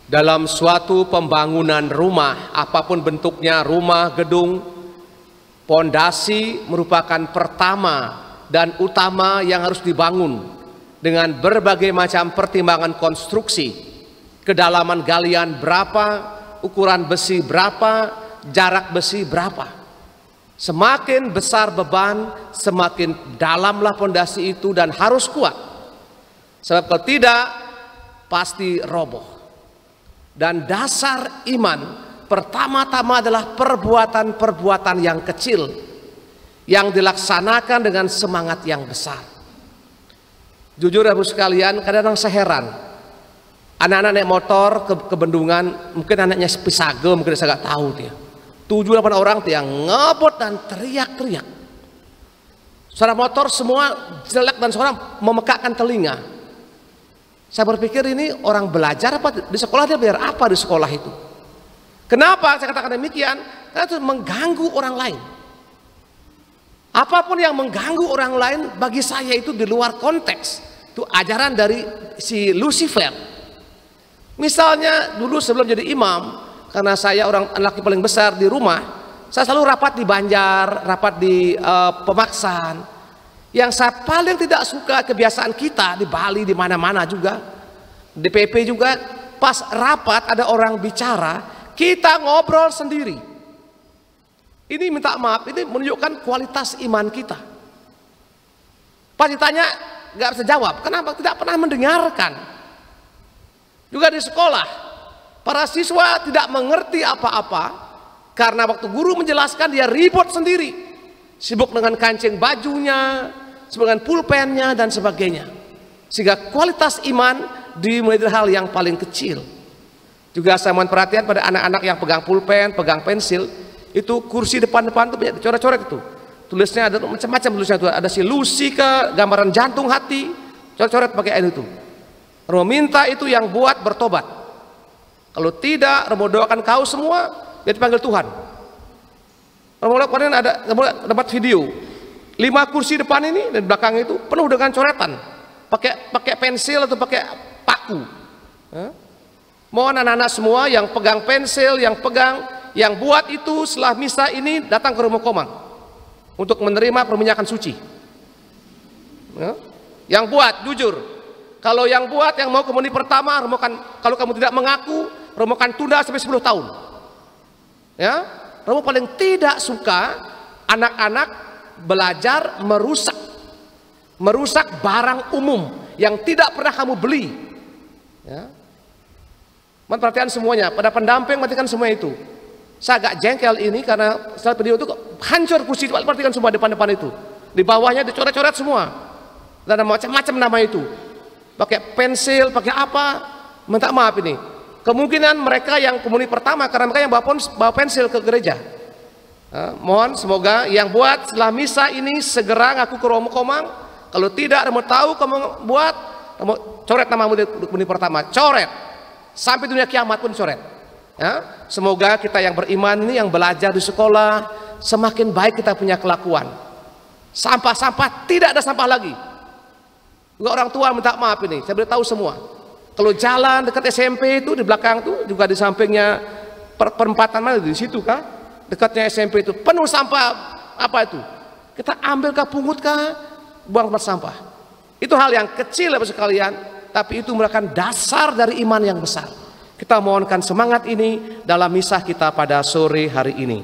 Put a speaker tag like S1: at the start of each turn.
S1: Dalam suatu pembangunan rumah, apapun bentuknya, rumah, gedung, pondasi merupakan pertama dan utama yang harus dibangun dengan berbagai macam pertimbangan konstruksi. Kedalaman galian berapa, ukuran besi berapa, jarak besi berapa. Semakin besar beban, semakin dalamlah pondasi itu dan harus kuat. Sebab kalau tidak, pasti roboh. Dan dasar iman pertama-tama adalah perbuatan-perbuatan yang kecil yang dilaksanakan dengan semangat yang besar. Jujur Ibu sekalian, kadang-kadang saya heran. Anak-anak naik motor ke bendungan, mungkin anaknya pisage, mungkin saya nggak tahu dia. 7-8 orang yang ngebut dan teriak-teriak. Suara motor semua jelek dan suara memekakkan telinga. Saya berpikir ini orang belajar apa di sekolah, dia belajar apa di sekolah itu? Kenapa saya katakan demikian? Karena itu mengganggu orang lain. Apapun yang mengganggu orang lain bagi saya itu di luar konteks. Itu ajaran dari si Lucifer. Misalnya dulu sebelum jadi imam, karena saya orang laki paling besar di rumah, saya selalu rapat di Banjar, rapat di Pemaksaan. Yang saya paling tidak suka kebiasaan kita di Bali, di mana-mana juga, DPP juga, pas rapat ada orang bicara, kita ngobrol sendiri. Ini minta maaf, ini menunjukkan kualitas iman kita. Pas ditanya nggak bisa jawab, kenapa? Tidak pernah mendengarkan. Juga di sekolah, para siswa tidak mengerti apa-apa karena waktu guru menjelaskan dia ribut sendiri, sibuk dengan kancing bajunya, dengan pulpennya dan sebagainya, sehingga kualitas iman dimulai dari hal yang paling kecil. Juga saya mohon perhatian pada anak-anak yang pegang pulpen, pegang pensil, itu kursi depan-depan itu banyak dicoret-coret, itu tulisnya ada macam-macam tulisnya, itu ada si Lucy ke gambaran jantung hati, coret-coret pakai air itu. Romo minta itu yang buat bertobat, kalau tidak Romo doakan kau semua dia dipanggil Tuhan. Romo kemarin ada dapat video 5 kursi depan ini dan belakang itu penuh dengan coretan, pakai pensil atau pakai paku. Mohon anak-anak semua yang pegang pensil, yang buat itu setelah misa ini datang ke Romo Komang untuk menerima perminyakan suci. Yang buat jujur, kalau yang buat yang mau komuni pertama, Romo kan, kalau kamu tidak mengaku, Romo kan tunda sampai 10 tahun. Ya, Romo paling tidak suka anak-anak belajar merusak barang umum yang tidak pernah kamu beli. Ya. Perhatian semuanya, pada pendamping matikan semua itu. Saya agak jengkel ini karena setelah video itu hancur kursi, perhatikan semua depan-depan itu. Di bawahnya dicoret-coret semua. Dan macam-macam nama itu. Pakai pensil, pakai apa? Minta maaf ini. Kemungkinan mereka yang komuni pertama karena mereka yang bawa pensil ke gereja. Mohon semoga yang buat setelah misa ini segera ngaku ke Romo Komang. Kalau tidak, Romo tahu kamu buat, Romo coret namamu di komuni pertama, coret sampai dunia kiamat pun coret. Ya, semoga kita yang beriman ini, yang belajar di sekolah, semakin baik kita punya kelakuan. Sampah-sampah tidak ada sampah lagi. Juga orang tua minta maaf ini, saya beritahu semua. Kalau jalan dekat SMP itu di belakang itu juga di sampingnya perempatan mana di situ kah? Dekatnya SMP itu penuh sampah, apa itu? Kita ambil kah, pungut kah, buang tempat sampah. Itu hal yang kecil Bapak sekalian, tapi itu merupakan dasar dari iman yang besar. Kita mohonkan semangat ini dalam misa kita pada sore hari ini.